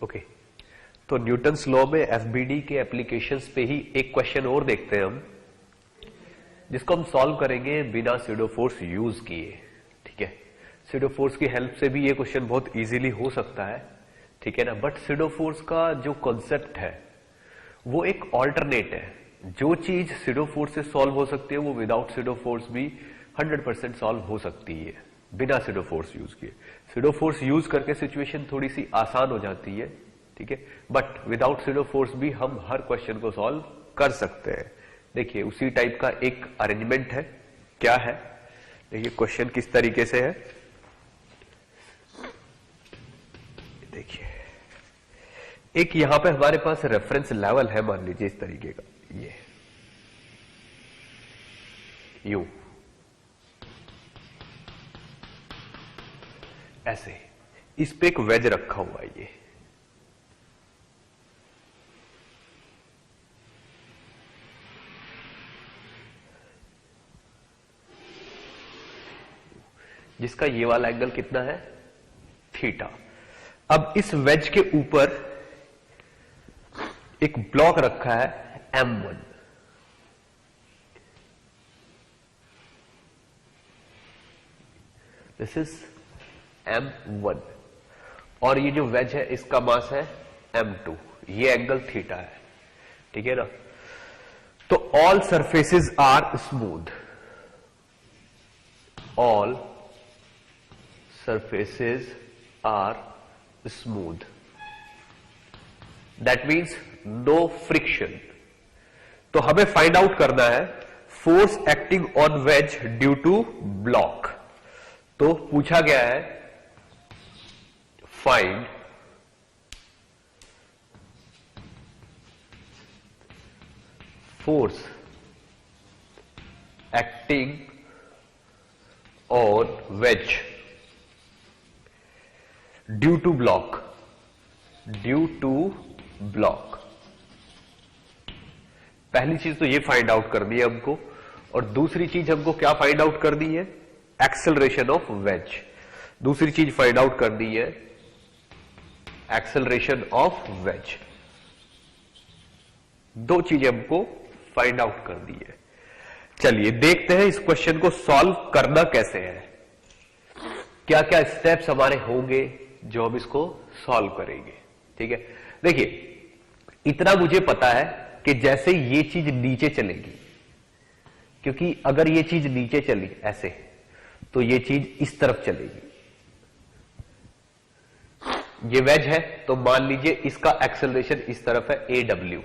Okay, तो Newton's law में FBD के एप्लीकेशंस पे ही एक क्वेश्चन और देखते हैं हम, जिसको हम सॉल्व करेंगे बिना स्यूडो फोर्स यूज किए। ठीक है, स्यूडो फोर्स की हेल्प से भी ये क्वेश्चन बहुत इजीली हो सकता है, ठीक है ना। बट स्यूडो फोर्स का जो कॉन्सेप्ट है वो एक ऑल्टरनेट है। जो चीज स्यूडो फोर्स से सॉल्व हो सकती है वो विदाउट स्यूडो फोर्स भी 100% सॉल्व हो सकती है बिना स्यूडो फोर्स यूज किए। स्यूडो फोर्स यूज करके सिचुएशन थोड़ी सी आसान हो जाती है, ठीक है, बट विदाउट स्यूडो फोर्स भी हम हर क्वेश्चन को सॉल्व कर सकते हैं। देखिए उसी टाइप का एक अरेंजमेंट है। क्या है, देखिए क्वेश्चन किस तरीके से है। देखिए एक यहां पे हमारे पास रेफरेंस लेवल है, मान लीजिए इस तरीके का, ये यू ऐसे, इस पे एक वेज रखा हुआ है ये, जिसका ये वाला एंगल कितना है, थीटा। अब इस वेज के ऊपर एक ब्लॉक रखा है M1, दिस इज M1, और ये जो वेज है इसका मास है M2, ये एंगल थीटा है, ठीक है ना। तो all surfaces are smooth, all surfaces are smooth, that means no friction. तो हमें फाइंड आउट करना है force acting on wedge due to block. तो पूछा गया है find force acting on wedge due to block, due to block. पहली चीज तो ये फाइंड आउट करनी है हमको, और दूसरी चीज हमको क्या फाइंड आउट करनी है, एक्सेलरेशन ऑफ वेज। दूसरी चीज फाइंड आउट करनी है एक्सेलरेशन ऑफ वेज। दो चीजें हमको फाइंड आउट करनी है। चलिए देखते हैं इस क्वेश्चन को सॉल्व करना कैसे है, क्या क्या स्टेप्स हमारे होंगे जो हम इसको सॉल्व करेंगे। ठीक है, देखिए इतना मुझे पता है कि जैसे ये चीज नीचे चलेगी, क्योंकि अगर ये चीज नीचे चली ऐसे तो ये चीज इस तरफ चलेगी। ये वेज है तो मान लीजिए इसका एक्सेलरेशन इस तरफ है AW,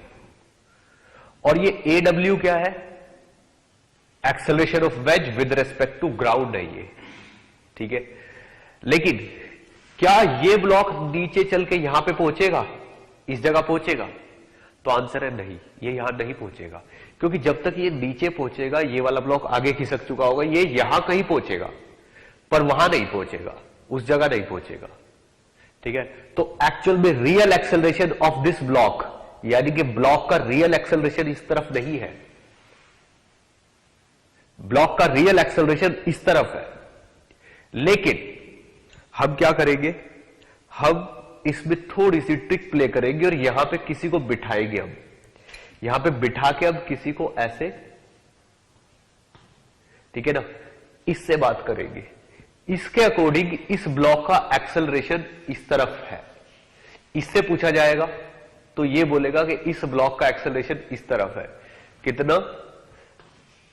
और ये AW क्या है, acceleration of wedge with respect to ground है ये, ठीक है। लेकिन क्या ये ब्लॉक नीचे चल के यहां पे पहुंचेगा, इस जगह पहुंचेगा? तो आंसर है नहीं, ये यहां नहीं पहुंचेगा, क्योंकि जब तक ये नीचे पहुंचेगा ये वाला ब्लॉक आगे खिसक चुका होगा, ये यहां कहीं पहुंचेगा पर वहां नहीं पहुंचेगा, उस जगह नहीं पहुंचेगा, ठीक है। तो एक्चुअल में real acceleration of this block, यानी कि ब्लॉक का रियल एक्सेलरेशन इस तरफ नहीं है, ब्लॉक का रियल एक्सेलरेशन इस तरफ है। लेकिन हम क्या करेंगे, हम इसमें थोड़ी सी ट्रिक प्ले करेंगे और यहां पे किसी को बिठाएंगे। हम यहां पे बिठा के अब किसी को ऐसे, ठीक है ना, इससे बात करेंगे। इसके अकॉर्डिंग इस ब्लॉक का एक्सेलरेशन इस तरफ है, इससे पूछा जाएगा तो ये बोलेगा कि इस ब्लॉक का एक्सेलरेशन इस तरफ है, कितना,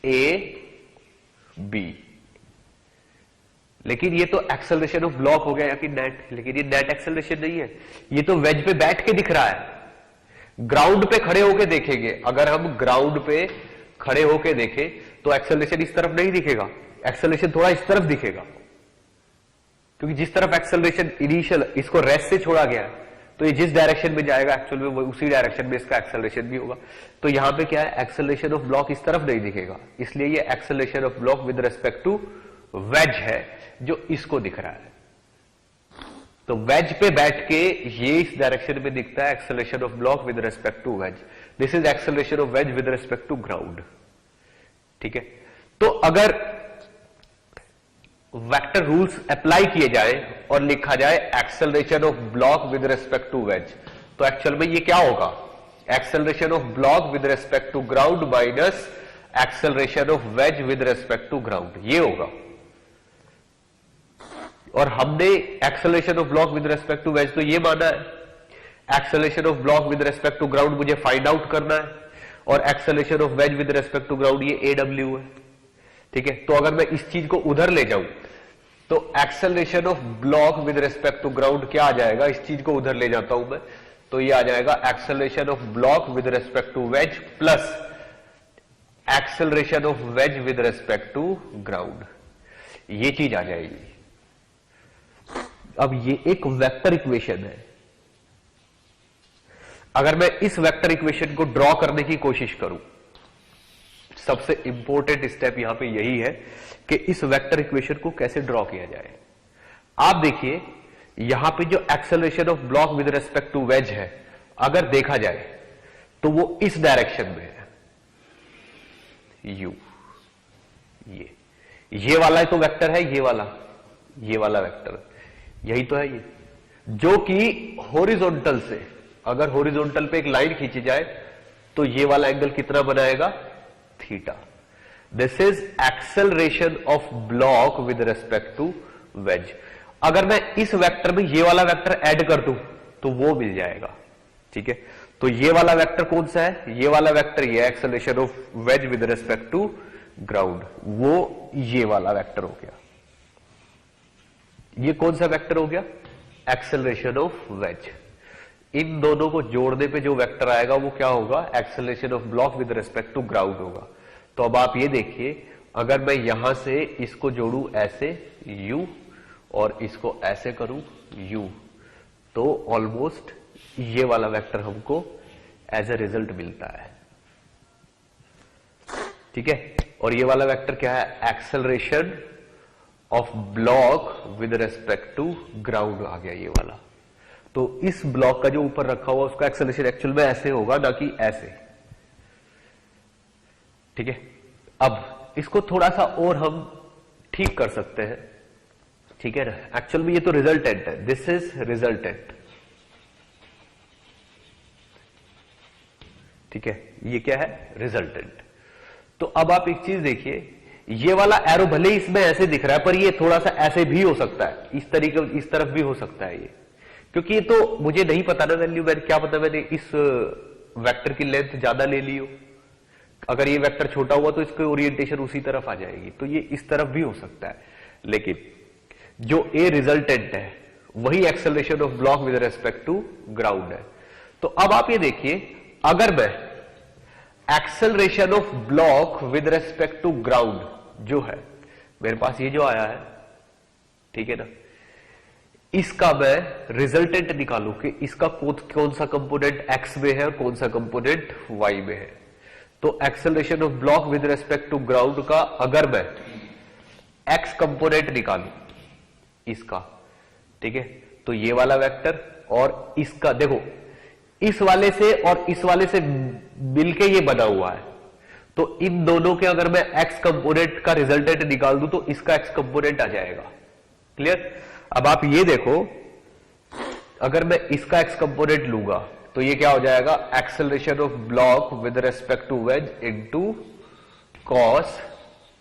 AB। लेकिन ये तो एक्सेलरेशन ऑफ ब्लॉक हो गया या कि नेट, लेकिन ये नेट एक्सेलरेशन नहीं है, ये तो वेज पे बैठ के दिख रहा है। ग्राउंड पे खड़े होके देखेंगे, अगर हम ग्राउंड पे खड़े होके देखें तो एक्सेलरेशन इस तरफ नहीं दिखेगा, एक्सेलरेशन थोड़ा इस तरफ दिखेगा, क्योंकि जिस तरफ एक्सेलरेशन इनिशियल इसको रेस्ट से छोड़ा गया है तो ये जिस डायरेक्शन में जाएगा एक्चुअल में वो उसी डायरेक्शन में इसका एक्सेलरेशन भी होगा। तो यहां पे क्या है, एक्सेलरेशन ऑफ ब्लॉक इस तरफ नहीं दिखेगा, इसलिए ये acceleration of block with respect to wedge है जो इसको दिख रहा है। तो वेज पे बैठ के ये इस डायरेक्शन में दिखता है, acceleration of block with respect to wedge, this is acceleration of wedge with respect to ground, ठीक है। तो अगर वेक्टर रूल्स अप्लाई किए जाए और लिखा जाए acceleration of block with respect to wedge, तो एक्चुअल में ये क्या होगा? Acceleration of block with respect to ground minus acceleration of wedge with respect to ground, ये होगा। और हमने acceleration of block with respect to wedge तो ये माना है, acceleration of block with respect to ground मुझे फाइंड आउट करना है, और acceleration of wedge with respect to ground ये AW है, ठीक है। तो अगर मैं इस चीज को उधर ले जाऊं तो acceleration of block with respect to ground क्या आ जाएगा? इस चीज को उधर ले जाता हूं मैं, तो ये आ जाएगा acceleration of block with respect to wedge plus acceleration of wedge with respect to ground, ये चीज आ जाएगी। अब ये एक वेक्टर इक्वेशन है। अगर मैं इस वेक्टर इक्वेशन को ड्रॉ करने की कोशिश करूं, सबसे इंपॉर्टेंट स्टेप यहां पे यही है कि इस वेक्टर इक्वेशन को कैसे ड्रॉ किया जाए। आप देखिए यहां पे जो acceleration of block with respect to wedge है, अगर देखा जाए तो वो इस डायरेक्शन में है, यू, ये वाला तो वेक्टर है, ये वाला वेक्टर, यही तो है ये, जो कि हॉरिजॉन्टल से, अगर हॉरिजॉन्टल पे एक लाइन खींची जाए तो ये वाला एंगल कितना बनाएगा? Theta. This is acceleration of block with respect to wedge. अगर मैं इस वेक्टर में ये वाला वेक्टर ऐड कर दूं तो वो मिल जाएगा, ठीक है। तो ये वाला वेक्टर कौन सा है? ये वाला वेक्टर ये acceleration of wedge with respect to ground, वो ये वाला वेक्टर हो गया। ये कौन सा वेक्टर हो गया? Acceleration of veg. इन दोनों को जोड़ने पे जो वेक्टर आएगा वो क्या होगा? Acceleration of block with respect to ground होगा। तो अब आप ये देखिए, अगर मैं यहां से इसको जोड़ू ऐसे u और इसको ऐसे करूं u, तो ऑलमोस्ट ये वाला वेक्टर हमको एज ए रिजल्ट मिलता है, ठीक है। और ये वाला वेक्टर क्या है? Acceleration of block with respect to ground आ गया ये वाला। तो इस ब्लॉक का जो ऊपर रखा हुआ उसका एक्सेलरेशन एक्चुअल में ऐसे होगा, ना कि ऐसे, ठीक है। अब इसको थोड़ा सा और हम ठीक कर सकते हैं, ठीक है ना। एक्चुअल में ये तो रिजल्टेंट है, दिस इज रिजल्टेंट, ठीक है, ये क्या है? रिजल्टेंट। तो अब आप एक चीज देखिए, ये वाला एरो भले ही इसमें ऐसे दिख रहा है, पर ये थोड़ा सा ऐसे भी हो सकता है, इस तरीके इस तरफ भी हो सकता है ये, क्योंकि ये तो मुझे नहीं पता ना वैल्यू, मैंने क्या पता मैंने इस वेक्टर की लेंथ ज्यादा ले ली हो। अगर ये वेक्टर छोटा हुआ तो इसकी ओरिएंटेशन उसी तरफ आ जाएगी, तो ये इस तरफ भी हो सकता है। लेकिन जो ए रिजल्टेंट है वही acceleration of block with respect to ground है। तो अब आप ये देखिए, अगर मैं acceleration of block with respect to ground जो है मेरे पास, ये जो आया है, ठीक है ना, इसका मैं रिजल्टेंट निकालू कि इसका कौन सा कंपोनेंट एक्स में है और कौन सा कंपोनेंट वाई में है। तो acceleration of block with respect to ground का अगर मैं एक्स कंपोनेंट निकालू इसका, ठीक है, तो ये वाला वेक्टर और इसका, देखो इस वाले से और इस वाले से मिलके ये बना हुआ है, तो इन दोनों के अगर मैं एक्स कंपोनेंट का रिजल्टेंट निकाल दूं तो इसका एक्स कंपोनेंट आ जाएगा। क्लियर? अब आप ये देखो, अगर मैं इसका एक्स कंपोनेंट लूंगा तो ये क्या हो जाएगा? Acceleration of block with respect to wedge into cos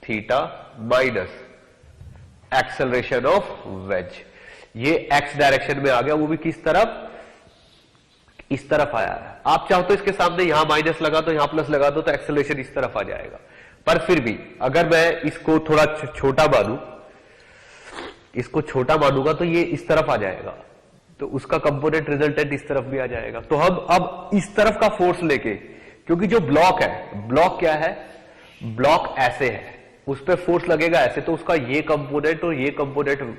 theta minus acceleration of wedge. ये एक्स डायरेक्शन में आ गया, वो भी किस तरफ? इस तरफ आया है। आप चाहो तो इसके सामने यहां माइनस लगा दो, यहां प्लस लगा दो, तो एक्सेलरेशन इस तरफ आ जाएगा। पर फिर भी अगर मैं इसको थोड़ा छोटा मानू, इसको छोटा मानूंगा तो ये इस तरफ आ जाएगा, तो उसका कंपोनेंट रिजल्टेंट इस तरफ भी आ जाएगा। तो हम अब इस तरफ का फोर्स लेके, क्योंकि जो ब्लॉक है, ब्लॉक क्या है? ब्लॉक ऐसे है, उस पर फोर्स लगेगा ऐसे, तो उसका ये कंपोनेंट और ये कंपोनेंट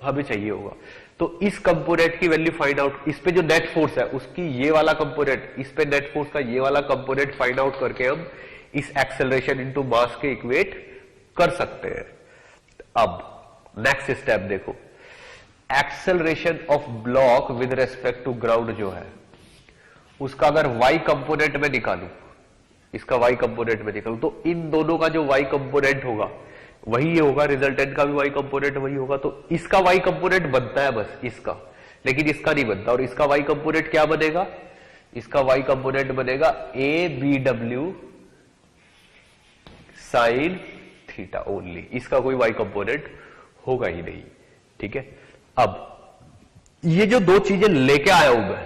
हमें चाहिए होगा। तो इस कंपोनेंट की वैल्यू फाइंड आउट, इस पे जो नेट फोर्स है उसकी ये वाला कंपोनेंट, इस पे नेट फोर्स का ये वाला कंपोनेंट फाइंड आउट करके हम इस एक्सेलरेशन इनटू मास के इक्वेट कर सकते हैं। अब नेक्स्ट स्टेप देखो, acceleration of block with respect to ground जो है उसका अगर y कंपोनेंट में निकालू, इसका y कंपोनेंट में निकालू, तो इन दोनों का जो y कंपोनेंट होगा वही ये होगा, रिजल्टेंट का भी वाई कंपोनेंट वही होगा, तो इसका वाई कंपोनेंट बनता है बस इसका, लेकिन इसका नहीं बनता। और इसका वाई कंपोनेंट क्या बनेगा, इसका वाई कंपोनेंट बनेगा A B W sine theta only, इसका कोई वाई कंपोनेंट होगा ही नहीं। ठीक है, अब ये जो दो चीजें लेके आया हूं मैं,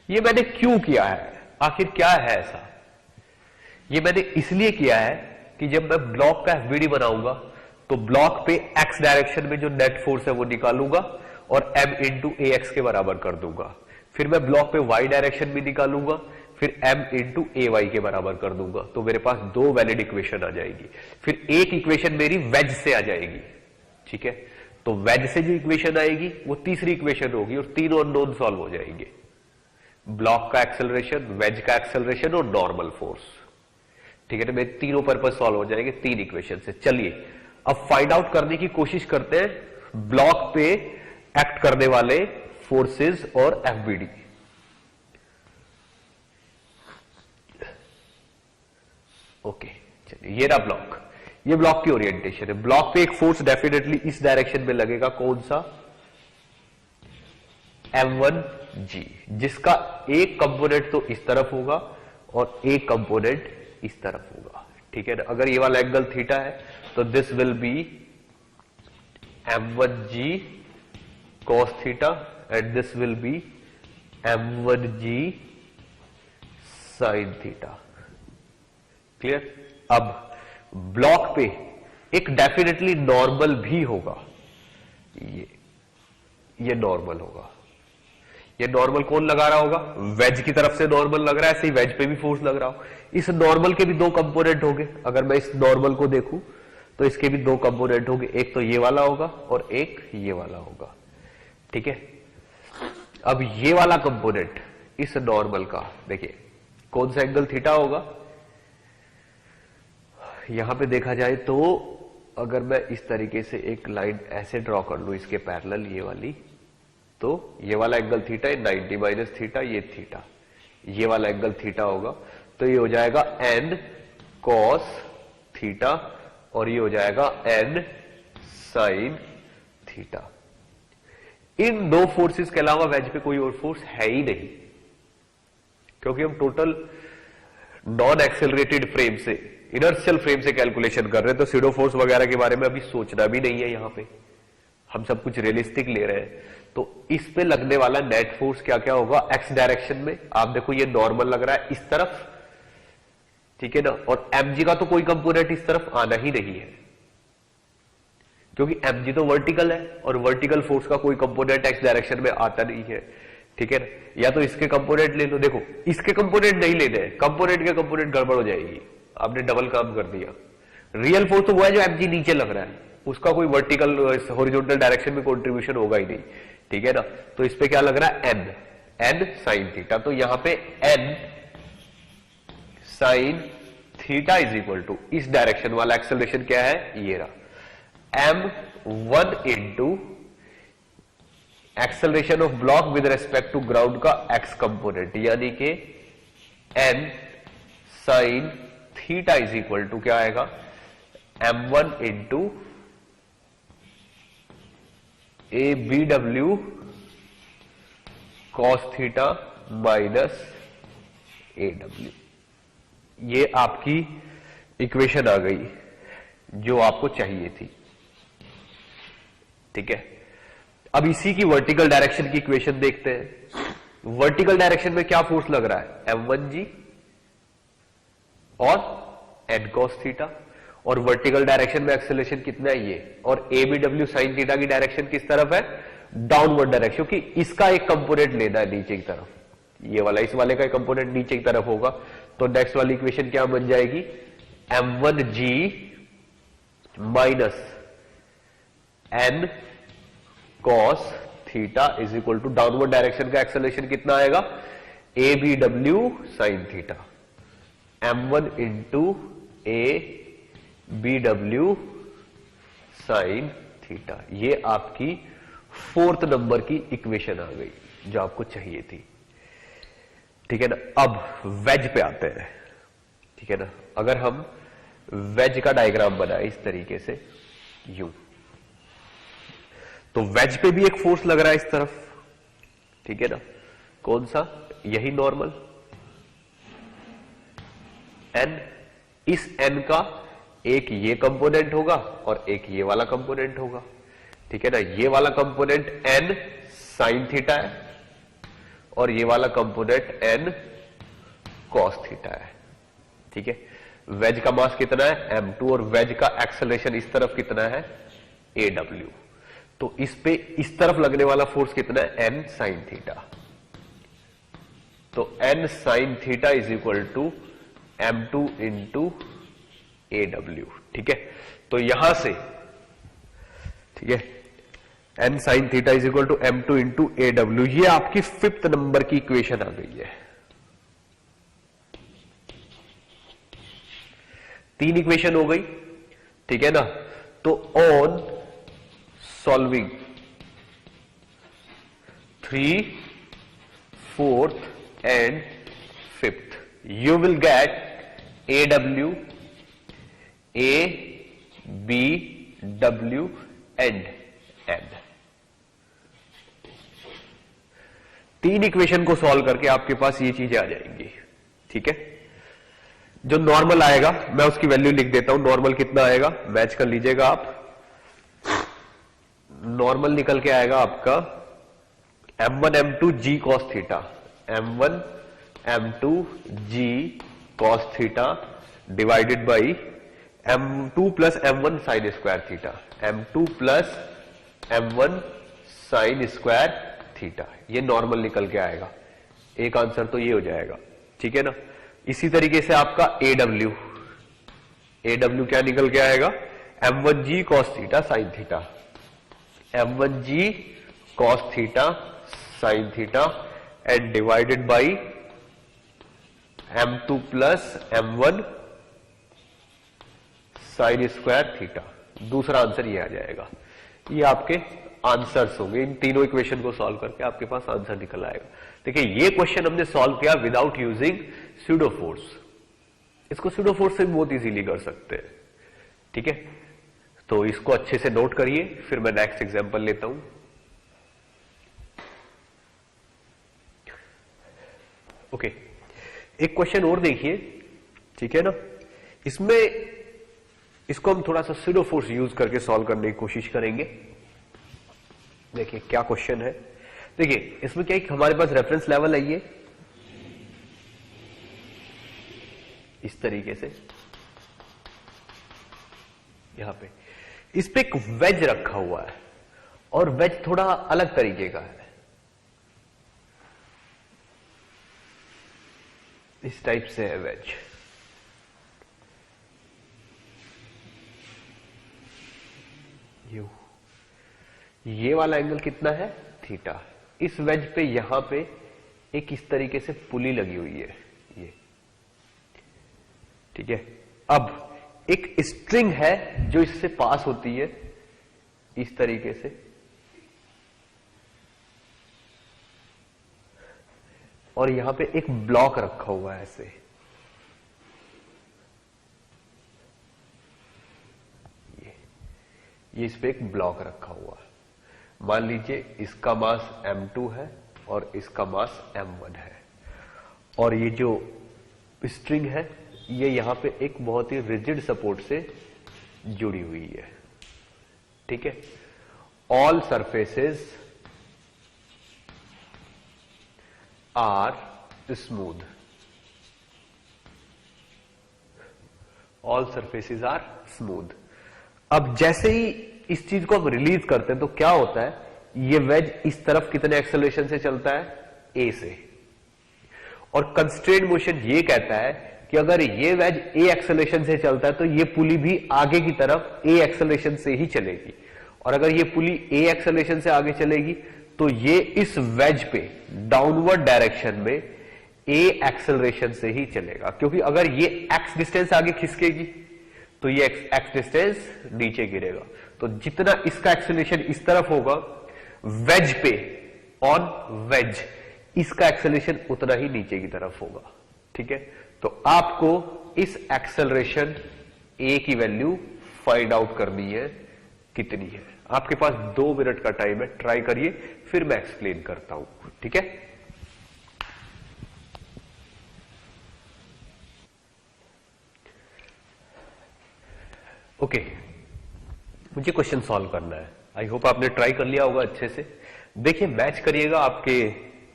ये मैंने क्यों किया है, आखिर क्या है ऐसा? ये मैंने इसलिए किया है कि जब मैं ब्लॉक का एफबीडी बनाऊंगा तो ब्लॉक पे एक्स डायरेक्शन में जो नेट फोर्स है वो निकालूंगा और m इंटू ए एक्स के बराबर कर दूंगा। फिर मैं ब्लॉक पे y डायरेक्शन भी निकालूंगा, फिर m इंटू ए वाई के बराबर कर दूंगा। तो मेरे पास दो वैलिड इक्वेशन आ जाएगी। फिर एक इक्वेशन मेरी वेज से आ जाएगी। ठीक है, तो वेज से जो इक्वेशन आएगी वो तीसरी इक्वेशन होगी और तीनों अननोन सॉल्व हो जाएंगे, ब्लॉक का एक्सेलरेशन, वेज का एक्सेलरेशन और नॉर्मल फोर्स। ठीक है, तो मेरे तीनों पर्पज सॉल्व हो जाएंगे तीन इक्वेशन से। चलिए अब फाइंड आउट करने की कोशिश करते हैं ब्लॉक पे एक्ट करने वाले फोर्सेस और एफबीडी। ओके, चलिए ये रहा ब्लॉक, ये ब्लॉक की ओरिएंटेशन है। ब्लॉक पे एक फोर्स डेफिनेटली इस डायरेक्शन में लगेगा, कौन सा, M1G, जिसका एक कंपोनेंट तो इस तरफ होगा और एक कंपोनेंट इस तरफ होगा। ठीक है ना, अगर ये वाला एंगल थीटा है तो this will be M1G cos theta and this will be M1G sin theta. Clear? अब ब्लॉक पे एक डेफिनेटली नॉर्मल भी होगा, ये नॉर्मल होगा। ये नॉर्मल कौन लगा रहा होगा, वेज की तरफ से नॉर्मल लग रहा है, ऐसे ही वेज पे भी फोर्स लग रहा हो। इस नॉर्मल के भी दो कंपोनेंट होंगे, अगर मैं इस नॉर्मल को देखूं तो इसके भी दो कंपोनेंट होंगे, एक तो ये वाला होगा और एक ये वाला होगा। ठीक है, अब ये वाला कंपोनेंट इस नॉर्मल का, देखिए कौन सा एंगल थीटा होगा, यहां पे देखा जाए तो अगर मैं इस तरीके से एक लाइन ऐसे ड्रॉ कर लूं इसके पैरेलल, ये वाली, तो ये वाला एंगल थीटा है 90 माइनस थीटा, ये थीटा, ये वाला एंगल थीटा होगा, तो ये हो जाएगा n cos थीटा और ये हो जाएगा n sin थीटा। इन दो फोर्सेस के अलावा वेज पे कोई और फोर्स है ही नहीं, क्योंकि हम टोटल नॉन एक्सेलरेटेड फ्रेम से, इनर्शियल फ्रेम से कैलकुलेशन कर रहे हैं, तो सीडो फोर्स वगैरह के बारे में अभी सोचना भी नहीं है। यहां पे हम सब कुछ रियलिस्टिक ले रहे हैं। तो इस पे लगने वाला नेट फोर्स क्या क्या होगा, एक्स डायरेक्शन में आप देखो ये नॉर्मल लग रहा है इस तरफ, ठीक है ना, और mg का तो कोई कंपोनेंट इस तरफ आना ही नहीं है, क्योंकि mg तो वर्टिकल है और वर्टिकल फोर्स का कोई कंपोनेंट एक्स डायरेक्शन में आता नहीं है। ठीक है ना, या तो इसके कंपोनेंट ले लो, देखो इसके कंपोनेंट नहीं लेने हैं, कंपोनेंट के कंपोनेंट गड़बड़ हो जाएगी, आपने डबल काम कर दिया। रियल फोर्स तो वो है जो mg नीचे लग रहा है, उसका कोई वर्टिकल हॉरिजॉन्टल डायरेक्शन में कंट्रीब्यूशन होगा ही नहीं। ठीक है ना, तो इस पे क्या लग रहा है, n sin थीटा, तो यहां पे n sin theta is equal to इस डायरेक्शन वाला एक्सेलरेशन क्या है, ये रहा m1 into acceleration of block with respect to ground का x कंपोनेंट, यानी कि n sin theta is equal to क्या आएगा, m1 into A B W cos theta minus A W. ये आपकी इक्वेशन आ गई जो आपको चाहिए थी। ठीक है, अब इसी की वर्टिकल डायरेक्शन की इक्वेशन देखते हैं। वर्टिकल डायरेक्शन में क्या फोर्स लग रहा है, m1g और n cos थीटा, और वर्टिकल डायरेक्शन में एक्सेलरेशन कितना है, ये, और A B W sine theta की डायरेक्शन किस तरफ है, डाउनवर्ड डायरेक्शन, क्योंकि इसका एक कंपोनेंट लेना है नीचे की तरफ, ये वाला, इस वाले का कंपोनेंट नीचे की तरफ होगा। तो नेक्स्ट वाली इक्वेशन क्या बन जाएगी, m1g minus n cos theta is equal to downward direction का एक्सेलरेशन कितना आएगा, A B W sine theta, m1 into A B W sine theta. ये आपकी फोर्थ नंबर की इक्वेशन आ गई जो आपको चाहिए थी। ठीक है ना, अब वेज पे आते हैं। ठीक है ना, अगर हम वेज का डायग्राम बना है इस तरीके से यूं। तो वेज पे भी एक फोर्स लग रहा है इस तरफ, ठीक है ना, कौन सा, यही नॉर्मल एन। इस एन का एक ये कंपोनेंट होगा और एक ये वाला कंपोनेंट होगा, ठीक है ना। ये वाला कंपोनेंट एन साइन थीटा है और ये वाला कंपोनेंट एन कॉस थीटा है, ठीक है। वेज का मास कितना है m2 और वेज का एक्सेलरेशन इस तरफ कितना है aw। तो इस पे इस तरफ लगने वाला फोर्स कितना है n साइन थीटा। तो n sine theta is equal to m2 into aw, ठीक है। तो यहां से, ठीक है, n sine theta is equal to m2 into aw, ये आपकी 5th नंबर की इक्वेशन आ गई है। 3 इक्वेशन हो गई, ठीक है ना। तो on solving 3, 4th and 5th you will get aw, a, b, w and n। 3 equation को सॉल्व करके आपके पास ये चीजें आ जाएंगी, ठीक है। जो नॉर्मल आएगा मैं उसकी वैल्यू लिख देता हूं। नॉर्मल कितना आएगा, मैच कर लीजिएगा आप। नॉर्मल निकल के आएगा आपका m1 m2 g cos theta, m1 m2 g cos theta divided by m2 plus m1 sine square theta, m2 plus m1 sine square theta. ये नॉर्मल निकल के आएगा, एक आंसर तो ये हो जाएगा, ठीक है ना। इसी तरीके से आपका aw क्या निकल के आएगा, m1g cos theta sine theta, m1g cos theta sine theta and divided by m2 plus m1 sine square theta. दूसरा आंसर ये आ जाएगा। ये आपके आंसर्स होंगे। इन तीनों इक्वेशन को सॉल्व करके आपके पास आंसर निकल आएगा। देखिए ये क्वेश्चन हमने सॉल्व किया विदाउट यूजिंग स्यूडो फोर्स। इसको स्यूडो फोर्स से भी बहुत इजीली कर सकते हैं, ठीक है। तो इसको अच्छे से नोट करिए, फिर मैं नेक्स्ट एग्जांपल लेता हूं। ओके, एक क्वेश्चन और देखिए, ठीक है ना। इसमें इसको हम थोड़ा सा स्यूडो फोर्स यूज करके सॉल्व करने की कोशिश करेंगे। देखिए क्या क्वेश्चन है। देखिए इसमें क्या है, हमारे पास रेफरेंस लेवल है ये इस तरीके से, यहां पे इस पे एक वेज रखा हुआ है और वेज थोड़ा अलग तरीके का है, इस टाइप से है वेज। ये वाला एंगल कितना है थीटा। इस वेज पे यहां पे एक इस तरीके से पुली लगी हुई है ये, ठीक है। अब एक स्ट्रिंग है जो इससे पास होती है इस तरीके से, और यहां पे एक ब्लॉक रखा हुआ है ऐसे। ये इस पे एक ब्लॉक रखा हुआ है। मान लीजिए इसका मास m2 है और इसका मास m1 है, और ये जो स्ट्रिंग है ये यहां पे एक बहुत ही रिजिड सपोर्ट से जुड़ी हुई है, ठीक है। All surfaces are smooth, all surfaces are smooth. अब जैसे ही इस चीज को हम रिलीज करते हैं तो क्या होता है, ये वेज इस तरफ कितने एक्सेलरेशन से चलता है, ए से। और कंस्ट्रेंट मोशन ये कहता है कि अगर ये वेज ए एक्सेलरेशन से चलता है तो ये पुली भी आगे की तरफ ए एक्सेलरेशन से ही चलेगी, और अगर ये पुली ए एक्सेलरेशन से आगे चलेगी तो ये इस वेज पे डाउनवर्ड डायरेक्शन में ए एक्सेलरेशन से ही चलेगा, क्योंकि अगर ये एक्स डिस्टेंस आगे खिसकेगी तो ये एक्स डिस्टेंस नीचे गिरेगा। तो जितना इसका एक्सेलरेशन इस तरफ होगा वेज पे, ऑन वेज, इसका एक्सेलरेशन उतना ही नीचे की तरफ होगा, ठीक है। तो आपको इस एक्सेलरेशन ए की वैल्यू फाइंड आउट करनी है कितनी है। आपके पास 2 मिनट का टाइम है, ट्राई करिए, फिर मैं एक्सप्लेन करता हूं, ठीक है। ओके, मुझे क्वेश्चन सॉल्व करना है। आई होप आपने ट्राई कर लिया होगा अच्छे से। देखिए, मैच करिएगा आपके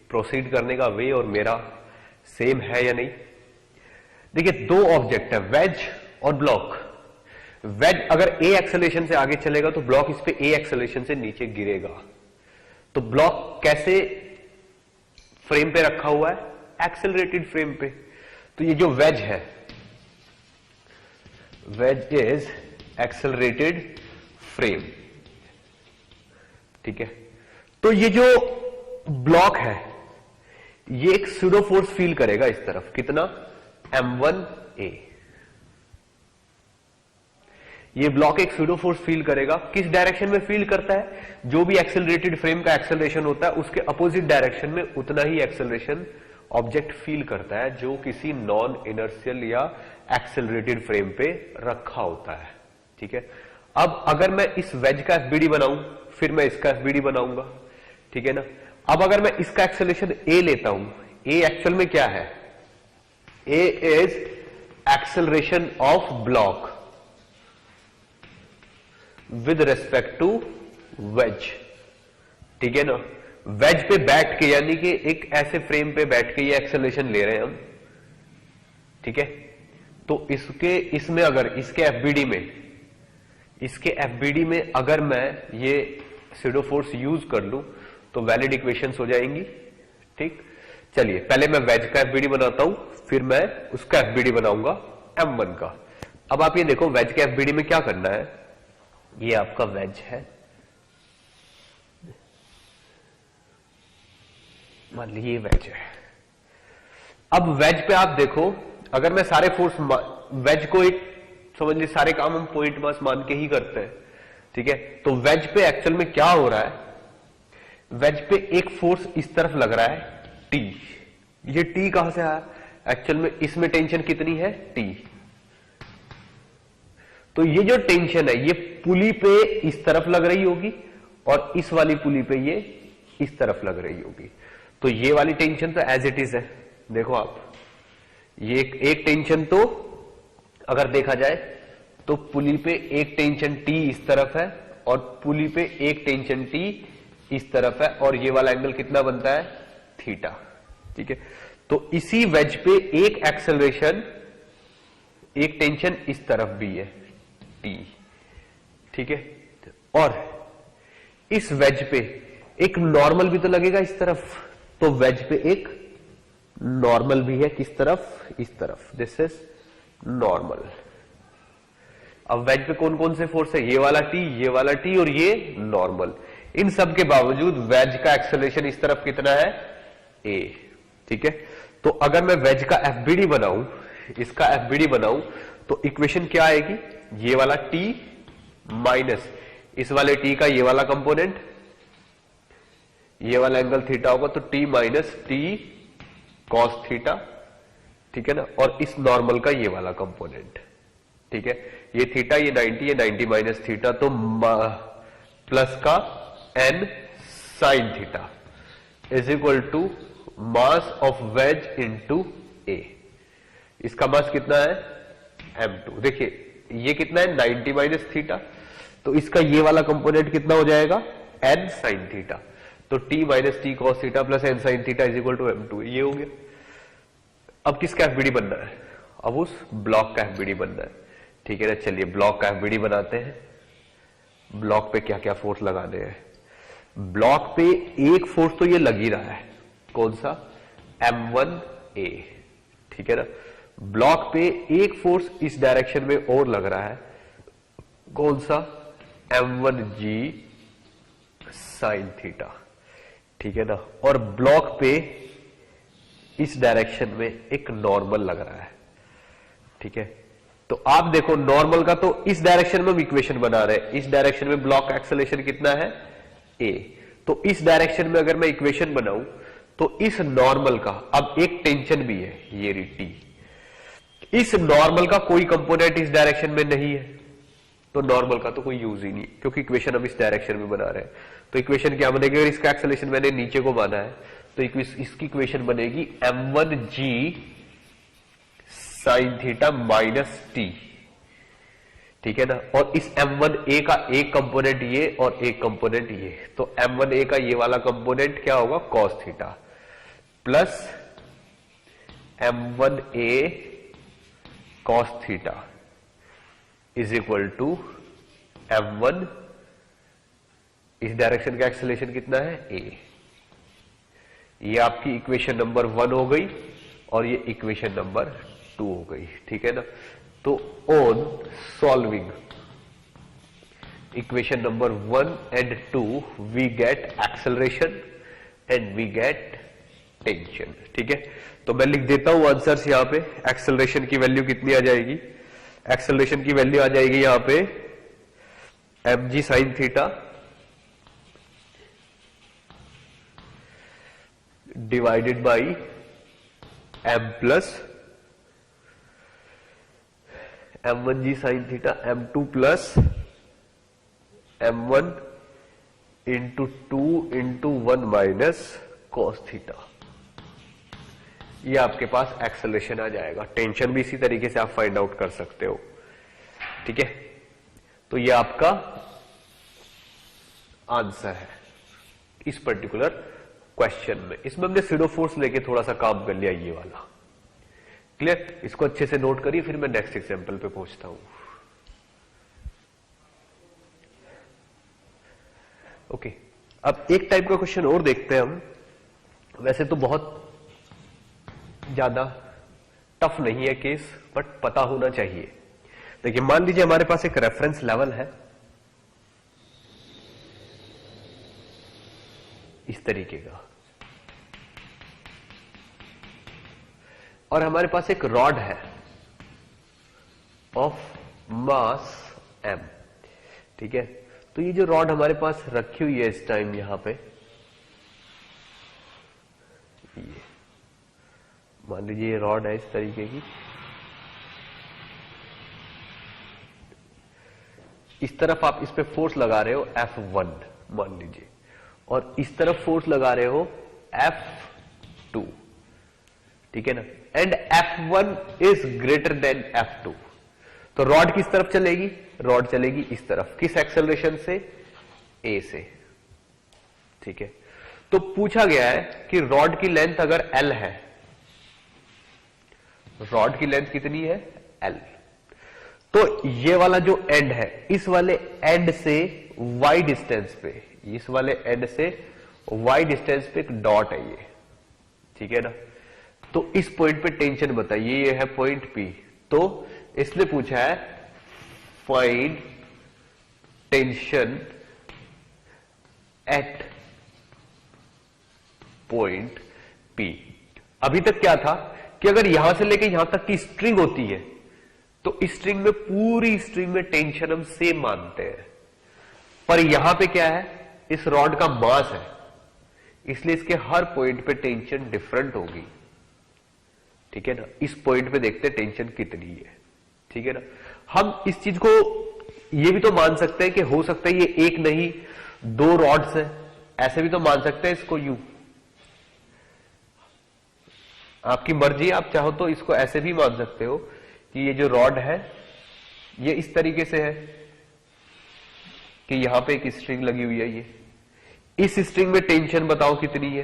प्रोसीड करने का वे और मेरा सेम है या नहीं। देखिए, 2 ऑब्जेक्ट है, वेज और ब्लॉक। वेज अगर ए एक्सेलरेशन से आगे चलेगा तो ब्लॉक इस पे ए एक्सेलरेशन से नीचे गिरेगा। तो ब्लॉक कैसे फ्रेम पे रखा हुआ है? एक्सेलरेटेड फ्रेम पे। तो ये जो वेज है, वेज इज एक्सेलरेटेड फ्रेम, ठीक है। तो ये जो ब्लॉक है ये एक सूडो फोर्स फील करेगा इस तरफ, कितना? m1a। ये ब्लॉक एक सूडो फोर्स फील करेगा। किस डायरेक्शन में फील करता है? जो भी एक्सेलरेटेड फ्रेम का एक्सेलरेशन होता है उसके अपोजिट डायरेक्शन में उतना ही एक्सेलरेशन ऑब्जेक्ट फील करता है जो किसी नॉन इनर्शियल या एक्सेलरेटेड फ्रेम पे रखा होता है, ठीक है। अब अगर मैं इस वेज का एफबीडी बनाऊं, फिर मैं इसका एफबीडी बनाऊंगा, ठीक है ना। अब अगर मैं इसका एक्सेलरेशन ए लेता हूं, ए एक्चुअल में क्या है? A is acceleration of block with respect to wedge, ठीक है ना। वेज पे बैठ के, यानी कि एक ऐसे फ्रेम पे बैठ के ये एक्सेलरेशन ले रहे हैं हम, ठीक है। तो इसमें अगर इसके एफबीडी में अगर मैं ये सूडो फोर्स यूज कर लूं तो वैलिड इक्वेशंस हो जाएंगी, ठीक। चलिए, पहले मैं वेज का एफबीडी बनाता हूं, फिर मैं उसका एफबीडी बनाऊंगा m1 का। अब आप ये देखो, वेज के एफबीडी में क्या करना है। ये आपका वेज है, मान लीजिए वेज है। अब वेज पे आप देखो, अगर मैं सारे फोर्स वेज को एक समझ लीजिए, सारे काम हम पॉइंट मास मान के ही करते हैं, ठीक है। तो वेज पे एक्चुअल में क्या हो रहा है? वेज पे एक फोर्स इस तरफ लग रहा है टी। ये टी कहां से आया? एक्चुअल में इसमें टेंशन कितनी है? टी। तो ये जो टेंशन है ये पुली पे इस तरफ लग रही होगी और इस वाली पुली पे ये इस तरफ लग रही होगी। तो ये वाली टेंशन तो एज इट इज है। देखो आप, ये एक टेंशन तो अगर देखा जाए तो पुली पे एक टेंशन टी इस तरफ है और पुली पे एक टेंशन टी इस तरफ है, और ये वाला एंगल कितना बनता है? थीटा, ठीक है। तो इसी वेज पे एक एक्सेलरेशन, एक टेंशन इस तरफ भी है टी, ठीक है। और इस वेज पे एक नॉर्मल भी तो लगेगा इस तरफ, तो वेज पे एक नॉर्मल भी है किस तरफ? इस तरफ। This is normal. अब वेज पे कौन कौन से फोर्स है? ये वाला टी, ये वाला टी और ये नॉर्मल। इन सब के बावजूद वेज का एक्सेलरेशन इस तरफ कितना है? ए, ठीक है। तो अगर मैं वेज का एफबीडी बनाऊं, इसका एफबीडी बनाऊं, तो इक्वेशन क्या आएगी? ये वाला टी माइनस इस वाले टी का ये वाला कंपोनेंट, ये वाला एंगल थीटा होगा, तो T minus T cos theta, ठीक है ना। और इस नॉर्मल का ये वाला कंपोनेंट, ठीक है। ये थीटा, ये 90, ये 90 माइनस थीटा, तो प्लस का n sine theta is equal to mass of wedge into A. इसका मास कितना है? m2। देखिए ये कितना है? 90 माइनस थीटा, तो इसका ये वाला कंपोनेंट कितना हो जाएगा? n sine theta. तो t minus T cos theta plus n sine theta is equal to m2। ये हो गया। अब किसका एफबीडी बनना है? अब उस ब्लॉक का एफबीडी बनना है, ठीक है ना। चलिए ब्लॉक का एफबीडी बनाते हैं। ब्लॉक पे क्या क्या फोर्स लगाने हैं? ब्लॉक पे एक फोर्स तो ये लग ही रहा है, कौन सा? m1a, ठीक है ना। ब्लॉक पे एक फोर्स इस डायरेक्शन में और लग रहा है, कौन सा? m1g साइन थीटा, ठीक है ना। और ब्लॉक पे इस डायरेक्शन में एक नॉर्मल लग रहा है, ठीक है। तो आप देखो नॉर्मल का तो इस डायरेक्शन में हम इक्वेशन बना रहे हैं, इस डायरेक्शन में ब्लॉक का एक्सेलरेशन कितना है? a। तो इस डायरेक्शन में अगर मैं इक्वेशन बनाऊं तो इस नॉर्मल का अब एक टेंशन भी है, ये टी। इस नॉर्मल का कोई कंपोनेंट इस डायरेक्शन में नहीं है, तो नॉर्मल का तो कोई यूज ही नहीं, क्योंकि इक्वेशन हम इस डायरेक्शन में बना रहे हैं। तो इक्वेशन क्या बनेगी, अगर इसका एक्सेलरेशन मैंने नीचे को माना है तो इसकी इक्वेशन बनेगी m1g sin theta minus T, ठीक है ना। और इस m1a का एक कंपोनेंट ये और एक कंपोनेंट ये, तो m1a का ये वाला कंपोनेंट क्या होगा cos theta plus m1a cos theta is equal to m1, इस डायरेक्शन का एक्सेलरेशन कितना है a। ये आपकी इक्वेशन नंबर 1 हो गई और ये इक्वेशन नंबर 2 हो गई, ठीक है ना। तो on solving equation number 1 and 2 we get acceleration and we get tension, ठीक है। तो मैं लिख देता हूं आंसर्स यहां पे। एक्सेलरेशन की वैल्यू कितनी आ जाएगी, एक्सेलरेशन की वैल्यू आ जाएगी यहां पे mg sin theta divided by m plus m1g sin theta m2 plus m1 into 2 into 1 minus cos theta. ये आपके पास एक्सेलरेशन आ जाएगा। टेंशन भी इसी तरीके से आप फाइंड आउट कर सकते हो, ठीक है। तो ये आपका आंसर है इस पर्टिकुलर क्वेश्चन में। इसमें हमने सीडो फोर्स लेके थोड़ा सा काम कर लिया, ये वाला क्लियर। इसको अच्छे से नोट करिए, फिर मैं नेक्स्ट एग्जांपल पे पहुंचता हूं। ओके, अब एक टाइप का क्वेश्चन और देखते हैं हम। वैसे तो बहुत ज्यादा टफ नहीं है केस, बट पता होना चाहिए। देखिए, मान लीजिए हमारे पास एक रेफरेंस लेवल है इस तरीके का, और हमारे पास एक रॉड है ऑफ मास m, ठीक है। तो ये जो रॉड हमारे पास रखी हुई है इस टाइम यहां पे, ये मान लीजिए ये रॉड है इस तरीके की, इस तरफ आप इस पे फोर्स लगा रहे हो F1 मान लीजिए, और इस तरफ फोर्स लगा रहे हो F2, ठीक है ना। And F1 is greater than F2, तो रॉड किस तरफ चलेगी, रॉड चलेगी इस तरफ, किस एक्सेलरेशन से, A से, ठीक है। तो पूछा गया है कि रॉड की लेंथ अगर L है, रॉड की लेंथ कितनी है L, तो ये वाला जो एंड है, इस वाले एंड से y डिस्टेंस पे, इस वाले एंड से y डिस्टेंस पे एक डॉट है ये, ठीक है ना। तो इस पॉइंट पे टेंशन बताइए, ये है पॉइंट P। तो इसने पूछा है find tension eight point P। अभी तक क्या था कि अगर यहां से लेके यहां तक की स्ट्रिंग होती है तो इस स्ट्रिंग में, पूरी स्ट्रिंग में टेंशन हम सेम मानते हैं, पर यहां पे क्या है, इस रॉड का मास है, इसलिए इसके हर पॉइंट पे टेंशन डिफरेंट होगी, ठीक है ना। इस पॉइंट पे देखते हैं टेंशन कितनी है, ठीक है ना। हम इस चीज को ये भी तो मान सकते हैं कि हो सकता है ये एक नहीं 2 रॉड्स है, ऐसे भी तो मान सकते हैं इसको यू, आपकी मर्जी, आप चाहो तो इसको ऐसे भी मान सकते हो कि ये जो रॉड है ये इस तरीके से है कि यहां पे एक स्ट्रिंग लगी हुई है, ये इस स्ट्रिंग में टेंशन बताओ कितनी है,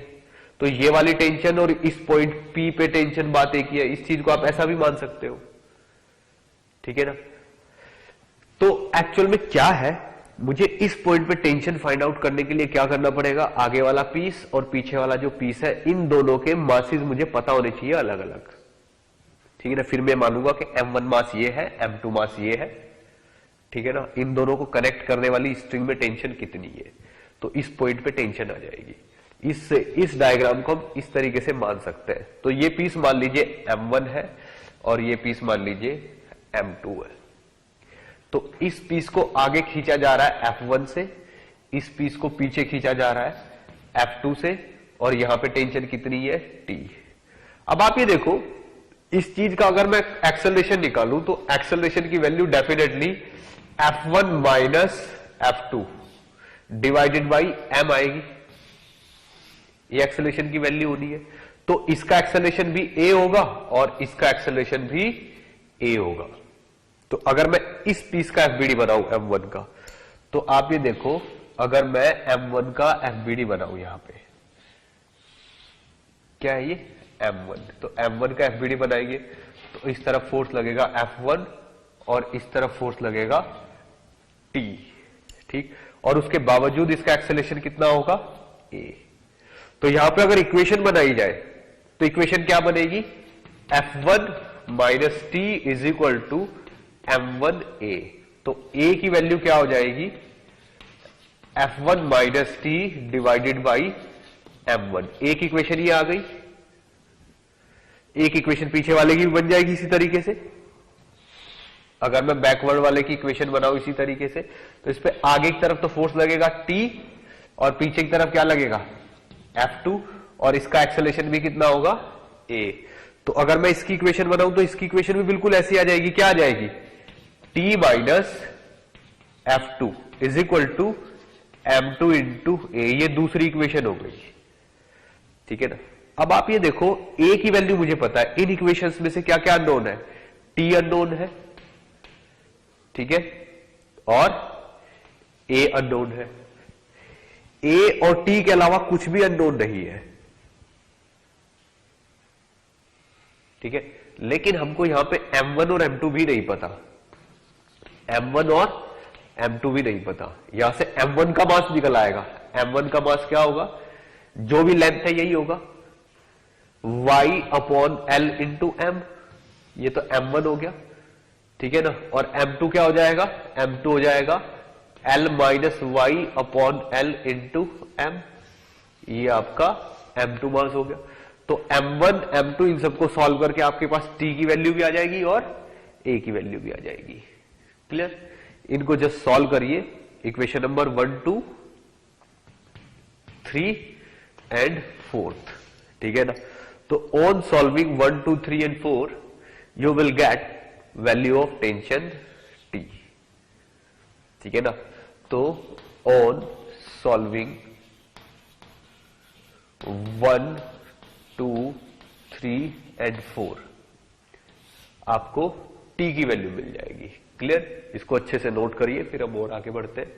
तो ये वाली टेंशन और इस पॉइंट P पे टेंशन बात एक ही है। इस चीज को आप ऐसा भी मान सकते हो, ठीक है ना। तो एक्चुअल में क्या है, मुझे इस पॉइंट पे टेंशन फाइंड आउट करने के लिए क्या करना पड़ेगा, आगे वाला पीस और पीछे वाला जो पीस है, इन दोनों के मासेस मुझे पता होने चाहिए अलग अलग, ठीक है ना। फिर मैं मानूंगा कि M1 मास ये है, M2 मास ये है, ठीक है ना। इन दोनों को कनेक्ट करने वाली स्ट्रिंग में टेंशन कितनी है, तो इस पॉइंट पे टेंशन आ जाएगी। इस डायग्राम को हम इस तरीके से मान सकते हैं। तो ये पीस मान लीजिए M1 है और ये पीस मान लीजिए M2 है। तो इस पीस को आगे खींचा जा रहा है F1 से, इस पीस को पीछे खींचा जा रहा है F2 से, और यहां पे टेंशन कितनी है T। अब आप ये देखो, इस चीज का अगर मैं एक्सेलरेशन निकालूं तो एक्सेलरेशन की value definitely F1 minus F2 divided by m आएगी। ये एक्सेलरेशन की वैल्यू होनी है। तो इसका एक्सेलरेशन भी a होगा और इसका एक्सेलरेशन भी a होगा। तो अगर मैं इस पीस का FBD बनाऊं M1 का, तो आप ये देखो, अगर मैं M1 का FBD बनाऊं, यहां पे क्या है ये M1, तो M1 का FBD बनाएंगे तो इस तरफ फोर्स लगेगा F1 और इस तरफ फोर्स लगेगा T, ठीक। और उसके बावजूद इसका एक्सेलरेशन कितना होगा A। तो यहां पे अगर इक्वेशन बनाई जाए तो इक्वेशन क्या बनेगी, F1 minus T is equal to M1A। तो A की वैल्यू क्या हो जाएगी, F1 minus T divided by M1। एक इक्वेशन ये आ गई, एक इक्वेशन पीछे वाले की भी बन जाएगी इसी तरीके से। अगर मैं बैकवर्ड वाले की इक्वेशन बनाऊं इसी तरीके से, तो इस पे आगे की तरफ तो फोर्स लगेगा T और पीछे की तरफ क्या लगेगा F2 और इसका एक्सेलरेशन भी कितना होगा A। तो अगर मैं इसकी इक्वेशन बनाऊं तो इसकी इक्वेशन भी बिल्कुल ऐसी आ जाएगी, क्या आ जाएगी, T minus F2 is equal to M2 into A। ये दूसरी इक्वेशन हो गई, ठीक है ना। अब आप ये देखो, A की वैल्यू मुझे पता है, इन इक्वेशंस में से क्या क्या अननोन है, T अननोन है, ठीक है, और A अननोन है। A और T के अलावा कुछ भी अननोन नहीं है, ठीक है। लेकिन हमको यहां पे M1 और M2 भी नहीं पता, M1 और M2 भी नहीं पता। यहां से M1 का मास निकल आएगा। M1 का मास क्या होगा, जो भी लेंथ है यही होगा, y upon L into M। ये तो M1 हो गया, ठीक है ना। और M2 क्या हो जाएगा, M2 हो जाएगा L minus Y upon L into M। ये आपका M2 मास हो गया। तो M1 M2 इन सबको सॉल्व करके आपके पास T की वैल्यू भी आ जाएगी और A की वैल्यू भी आ जाएगी। क्लियर। इनको जस्ट सॉल्व करिए, इक्वेशन नंबर 1, 2, 3 एंड 4, ठीक है ना। तो on solving 1, 2, 3 and 4 you will get value of tension T, ठीक है ना। तो ऑन सॉल्विंग 1, 2, 3 एंड 4 आपको T की वैल्यू मिल जाएगी। क्लियर। इसको अच्छे से नोट करिए, फिर हम और आगे बढ़ते हैं।